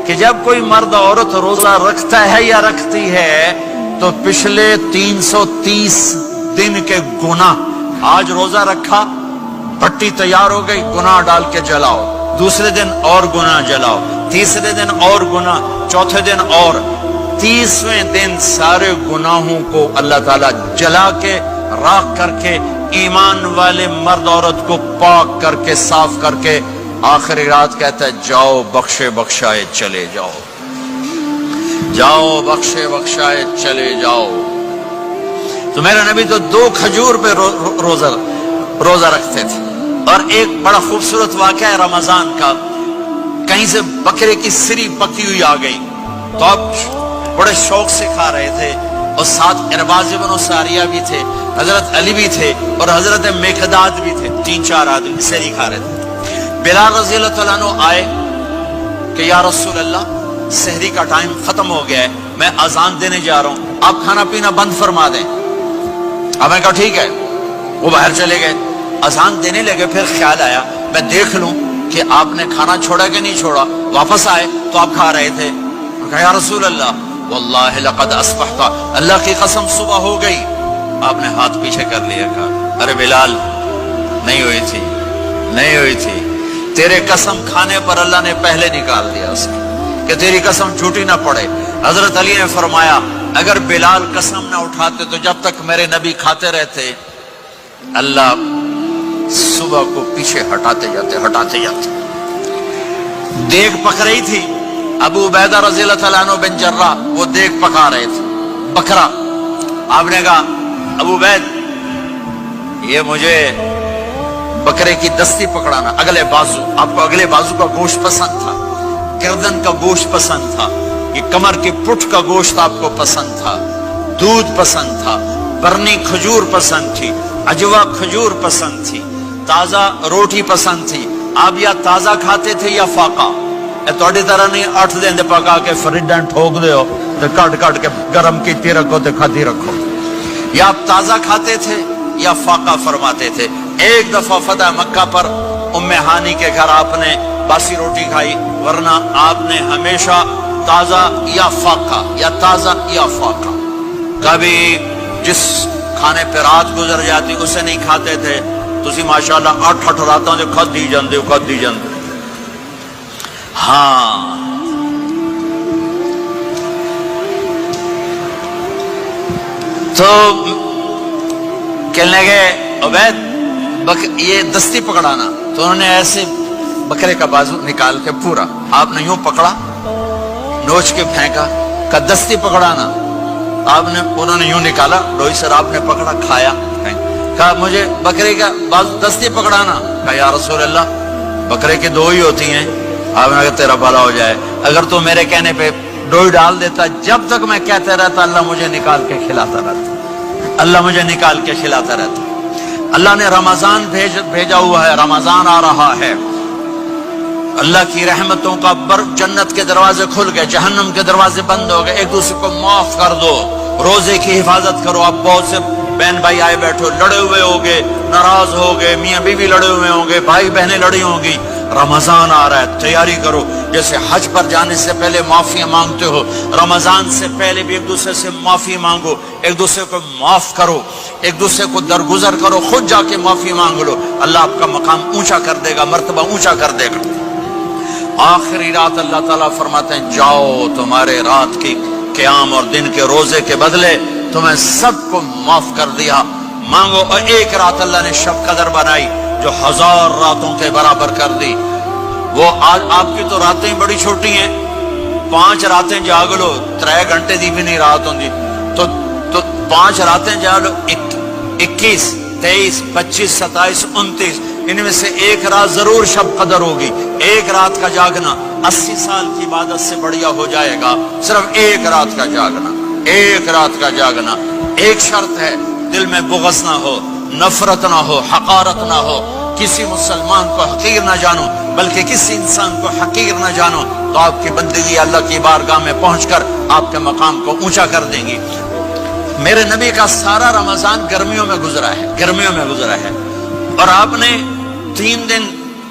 کہ جب کوئی مرد عورت روزہ رکھتا ہے یا رکھتی ہے تو پچھلے 330 دن کے گناہ، آج روزہ رکھا، پٹی تیار ہو گئی، گناہ ڈال کے جلاؤ، دوسرے دن اور گناہ جلاؤ، تیسرے دن اور گناہ، چوتھے دن اور، 30ویں دن سارے گناہوں کو اللہ تعالیٰ جلا کے، راکھ کر کے، ایمان والے مرد عورت کو پاک کر کے، صاف کر کے، آخری رات کہتا ہے جاؤ بخشے بخشائے چلے جاؤ، جاؤ بخشے بخشائے چلے جاؤ۔ تو میرا نبی تو 2 کھجور پہ روزہ رکھتے تھے۔ اور ایک بڑا خوبصورت واقعہ ہے رمضان کا، کہیں سے بکرے کی سری پکی ہوئی آ گئی تو آپ بڑے شوق سے کھا رہے تھے، اور ساتھ ارباز بن ساریہ بھی تھے، حضرت علی بھی تھے، اور حضرت مقداد بھی تھے، 3-4 آدمی سری کھا رہے تھے۔ بلال رضی اللہ تعالیٰ عنہ آئے کہ یا رسول اللہ سحری کا ٹائم ختم ہو گیا ہے، میں اذان دینے جا رہا ہوں، آپ کھانا پینا بند فرما دیں۔ اب میں کہا ٹھیک ہے، وہ باہر چلے گئے، اذان دینے لگے، پھر خیال آیا میں دیکھ لوں کہ آپ نے کھانا چھوڑا کہ نہیں چھوڑا، واپس آئے تو آپ کھا رہے تھے۔ کہا یا رسول اللہ واللہ لقد اصبحت، اللہ کی قسم صبح ہو گئی۔ آپ نے ہاتھ پیچھے کر لیا، کہا ارے بلال نہیں ہوئی تھی، نہیں ہوئی تھی، تیرے قسم کھانے پر اللہ نے پہلے نکال دیا اس کی، کہ تیری قسم جھوٹی نہ پڑے۔ حضرت علی نے فرمایا اگر بلال قسم نہ اٹھاتے تو جب تک میرے نبی کھاتے رہتے اللہ صبح کو پیچھے ہٹاتے جاتے۔ دیگ پک رہی تھی، ابو عبیدہ رضی اللہ تعالیٰ عنہ بن جراح وہ دیگ پکا رہے تھے، بکرا۔ آپ نے کہا ابو عبید یہ مجھے بکرے کی دستی پکڑانا، اگلے بازو، آپ کو اگلے بازو کا گوشت پسند تھا، گردن کا گوشت پسند تھا، یہ کمر کی پٹھ کا گوشت آپ کو پسند تھا، دودھ پسند تھا، برنی کھجور پسند تھی، عجوا کھجور پسند تھی، تازہ روٹی پسند تھی۔ آپ یا تازہ کھاتے تھے یا فاقہ، توڑی طرح نہیں 8 دن دے پکا کے فریڈن ٹھوک دے ہو تو کٹ کے گرم کیتی رکھو تو کھاتی رکھو، یا آپ تازہ کھاتے تھے یا فاقہ فرماتے تھے۔ ایک دفعہ فتح مکہ پر ام ہانی کے گھر آپ نے باسی روٹی کھائی، ورنہ آپ نے ہمیشہ تازہ یا فاقہ، یا تازہ یا فاقہ، کبھی جس کھانے پہ رات گزر جاتی اسے نہیں کھاتے تھے۔ تسی ماشاءاللہ 8 راتوں سے کھدی جاندے۔ ہاں تو کہنے لگے عبید یہ دستی پکڑانا، تو انہوں نے ایسے بکرے کا بازو نکال کے پورا آپ نے یوں پکڑا، نوچ کے پھینکا، کہ دستی پکڑانا، آپ نے انہوں نے یوں نکالا، روئی سر آپ نے پکڑا، کھایا، کہا مجھے بکرے کا بازو دستی پکڑانا۔ کہا یا رسول اللہ بکرے کی 2 ہی ہوتی ہیں۔ آپ نے کہا تیرا بھلا ہو جائے، اگر تو میرے کہنے پہ ڈوئی ڈال دیتا، جب تک میں کہتے رہتا اللہ مجھے نکال کے کھلاتا رہتا، اللہ مجھے نکال کے کھلاتا رہتا۔ اللہ نے رمضان بھیجا ہوا ہے، رمضان آ رہا ہے، اللہ کی رحمتوں کا جنت کے دروازے کھل گئے، جہنم کے دروازے بند ہو گئے، ایک دوسرے کو معاف کر دو، روزے کی حفاظت کرو۔ اب بہت سے بہن بھائی آئے بیٹھو، لڑے ہوئے ہوگے، ناراض ہوگے، میاں بیوی لڑے ہوئے ہوں گے، بھائی بہنیں لڑی ہوں گی، رمضان آ رہا ہے، تیاری کرو۔ جیسے حج پر جانے سے پہلے معافیاں مانگتے ہو، رمضان سے پہلے بھی ایک دوسرے سے معافی مانگو، ایک دوسرے کو معاف کرو، ایک دوسرے کو درگزر کرو، خود جا کے معافی مانگ لو، اللہ آپ کا مقام اونچا کر دے گا، مرتبہ اونچا کر دے گا۔ آخری رات اللہ تعالیٰ فرماتے ہیں جاؤ، تمہارے رات کی قیام اور دن کے روزے کے بدلے تمہیں سب کو معاف کر دیا، مانگو۔ اور ایک رات اللہ نے شب قدر بنائی جو 1000 راتوں کے برابر کر دی۔ وہ آج آپ کی تو راتیں بڑی چھوٹی ہیں، 5 راتیں جاگ لو، 3 گھنٹے دی بھی نہیں رات ہوندی، تو 5 راتیں جاگ لو، 21 23 25 27 29، ان میں سے ایک رات ضرور شب قدر ہوگی۔ ایک رات کا جاگنا 80 سال کی عبادت سے بڑھیا ہو جائے گا، صرف ایک رات کا جاگنا، ایک رات کا جاگنا۔ ایک شرط ہے، دل میں بغض نہ ہو، نفرت نہ ہو، حقارت نہ ہو، کسی مسلمان کو حقیر نہ جانو، بلکہ کسی انسان کو حقیر نہ جانو، تو آپ کی بندگی اللہ کی بارگاہ میں پہنچ کر آپ کے مقام کو اونچا کر دیں گی۔ میرے نبی کا سارا رمضان گرمیوں میں گزرا ہے، گرمیوں میں گزرا ہے، اور آپ نے 3 دن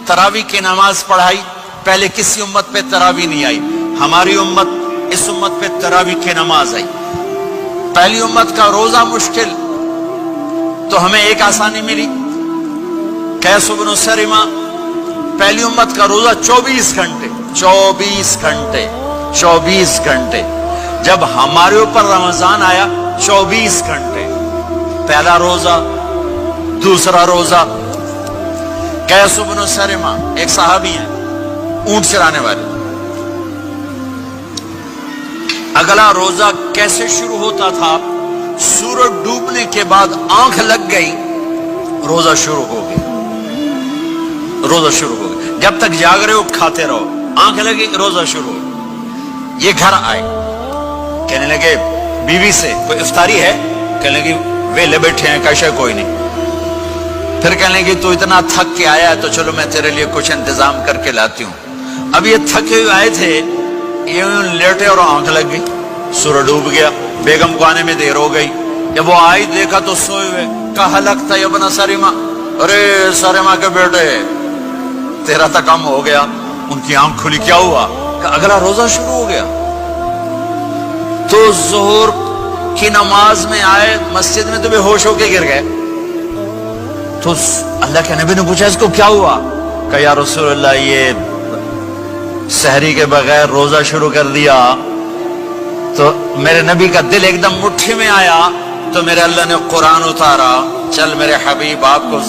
تراویح کی نماز پڑھائی، پہلے کسی امت پہ تراویح نہیں آئی۔ ہماری امت اس امت پہ تراویح کی نماز آئی. پہلی امت کا روزہ مشکل تو ہمیں ایک آسانی ملی. قیس بن سرمہ پہلی امت کا روزہ 24 گھنٹے 24 گھنٹے. جب ہمارے اوپر رمضان آیا 24 گھنٹے. پہلا روزہ دوسرا روزہ. قیس بن سرمہ ایک صحابی ہیں اونٹ چرانے والے. اگلا روزہ کیسے شروع ہوتا تھا؟ سورج ڈوبنے کے بعد آنکھ لگ گئی روزہ شروع ہو گیا. جب تک جاگ رہے ہو کھاتے رہو. آنکھ لگی روزہ شروع ہو. یہ گھر آئے کہنے لگے بیوی سے کوئی افطاری ہے؟ کہنے لگے ویلے بیٹھے ہیں کیسے کوئی نہیں. پھر کہنے لگے تو اتنا تھک کے آیا ہے تو چلو میں تیرے لیے کچھ انتظام کر کے لاتی ہوں. اب یہ تھکے ہوئے آئے تھے, یہ لیٹے اور آنکھ لگ گئی. سورج ڈوب گیا. بیگم کو آنے میں دیر ہو گئی. جب وہ آئی دیکھا تو سوئے ہوئے. کہا لگتا ہے ابن سرمہ, ارے سرمہ کے بیٹے تیرا تو کم ہو گیا. ان کی آنکھ کھلی. کیا ہوا؟ کہ اگلا روزہ شروع ہو گیا. تو ظہر کی نماز میں آئے مسجد میں تو بے ہوش ہو کے گر گئے. تو اللہ کے نبی نے پوچھا اس کو کیا ہوا؟ کہ یا رسول اللہ یہ سحری کے بغیر روزہ شروع کر دیا. تو میرے نبی کا دل ایک دم مٹھی میں آیا تو میرے اللہ نے قرآن اتارا. چل میرے حبیب, آپ کو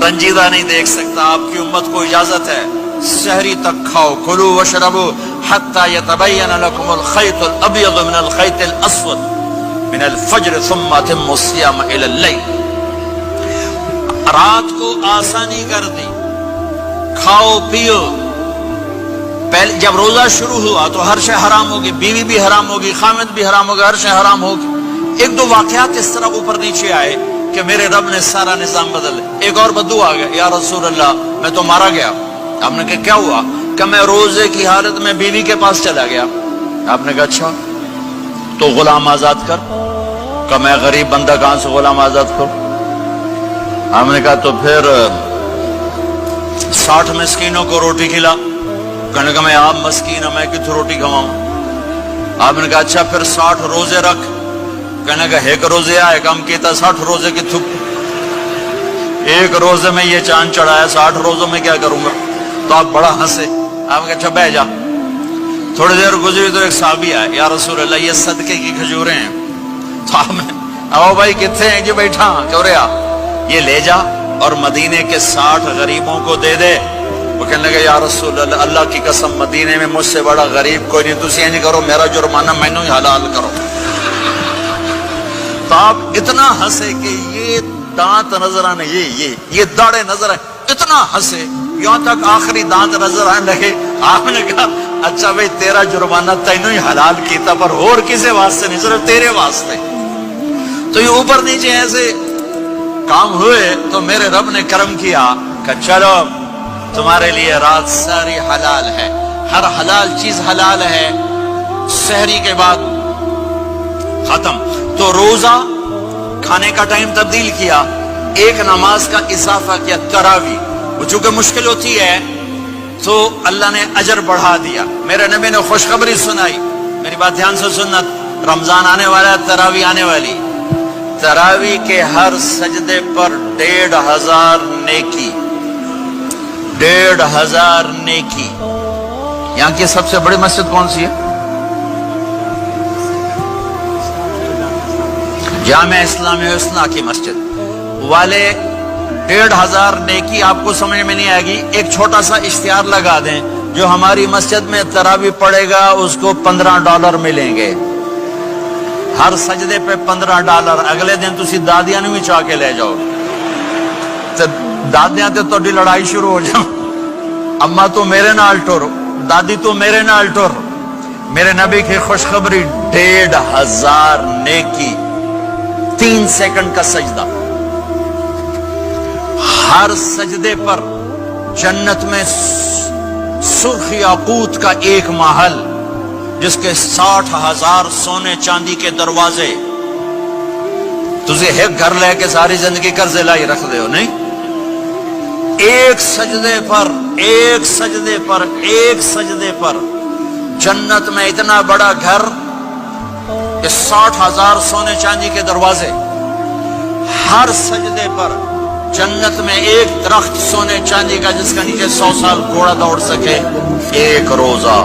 رنجیدہ نہیں دیکھ سکتا, آپ کی امت کو اجازت ہے سحری تک کھاؤ. کلوا واشربوا حتى يتبين لكم الخيط الابيض من الخيط الاسود من الفجر ثم اتموا الصيام الى الليل. رات کو آسانی کر دی, کھاؤ پیو. پہلے جب روزہ شروع ہوا تو ہر شے حرام ہوگی, بیوی بھی حرام ہوگی, خامد بھی حرام ہوگا, ہر شے حرام ہوگی. ایک دو واقعات اس طرح اوپر نیچے آئے کہ میرے رب نے سارا نظام بدل. ایک اور بدو آ گیا, یا رسول اللہ میں تو مارا گیا. آپ نے کہا کیا ہوا؟ کہ میں روزے کی حالت میں بیوی کے پاس چلا گیا. آپ نے کہا اچھا تو غلام آزاد کر. کہ میں غریب بندہ کہاں سے غلام آزاد کروں؟ آپ نے کہا تو پھر 60 مسکینوں کو روٹی کھلا. کہنے لگا میں آپ مسکین ہوں, میں کتوں روٹی کھواؤں؟ آپ نے کہا اچھا پھر 60 روزے رکھ. کہنے لگا ایک روزے آئے کم کیتا 60 روزے کی تھک. ایک روزے میں یہ چاند چڑھایا, 60 روزوں میں کیا کروں گا؟ تو آپ بڑا ہنسے. آپ نے کہا اچھا بہ جا. تھوڑی دیر گزری تو ایک صحابی آئے, یا رسول اللہ یہ صدقے کی کھجوریں ہیں. تو آپ نے آؤ بھائی کتنے ہیں؟ کہ بیٹھا کیوں رہا, یہ لے جا اور مدینے کے 60 غریبوں کو دے دے. وہ کہنے لگا یا رسول اللہ اللہ کی قسم مدینے میں مجھ سے بڑا غریب کوئی نہیں, تسی نہیں کرو, میرا جرمانہ مینوں ہی حلال کرو. تو آپ اتنا ہنسے کہ یہ دانت نظر آنے, یہ داڑے نظر آئے. اتنا ہنسے یہاں تک آخری دانت نظر آنے لگے. آپ نے کہا اچھا بھائی تیرا جرمانہ تینوں ہی حلال کیتا, پر اور کسی واسطے نہیں, صرف تیرے واسطے. تو یہ اوپر نیچے ایسے کام ہوئے تو میرے رب نے کرم کیا کہ چلو تمہارے لیے رات ساری حلال ہے, ہر حلال چیز حلال ہے. سحری کے بعد ختم. تو روزہ کھانے کا ٹائم تبدیل کیا, ایک نماز کا اضافہ کیا, تراویح. وہ چونکہ مشکل ہوتی ہے تو اللہ نے اجر بڑھا دیا. میرے نبی نے خوشخبری سنائی, میری بات دھیان سے سننا, رمضان آنے والا ہے, تراویح آنے والی. تراویح کے ہر سجدے پر 1500 نیکی, 1500 نیکی. یہاں کی سب سے بڑی مسجد کون سی ہے؟ جامع اسلامی حسنہ کی مسجد والے. 1500 نیکی آپ کو سمجھ میں نہیں آئے گی. ایک چھوٹا سا اشتہار لگا دیں, جو ہماری مسجد میں تراویح پڑے گا اس کو $15 ملیں گے. ہر سجدے پہ $15. اگلے دن تسی دادیاں بھی چاہ کے لے جاؤ. دادیاں تے تو لڑائی شروع ہو جاؤ, اما تو میرے نال ٹر, دادی تو میرے نال ٹر. میرے نبی کی خوشخبری 1500 نیکی, 3 سیکنڈ کا سجدہ. ہر سجدے پر جنت میں سرخ یاقوت کا ایک محل جس کے 60,000 سونے چاندی کے دروازے. تجھے ایک گھر لے کے ساری زندگی قرضے لائی رکھ دے ہو نہیں. ایک سجدے پر جنت میں اتنا بڑا گھر کہ 60,000 سونے چاندی کے دروازے، ہر سجدے پر جنت میں ایک درخت سونے چاندی کا جس کا نیچے 100 سال گھوڑا دوڑ سکے، ایک روزہ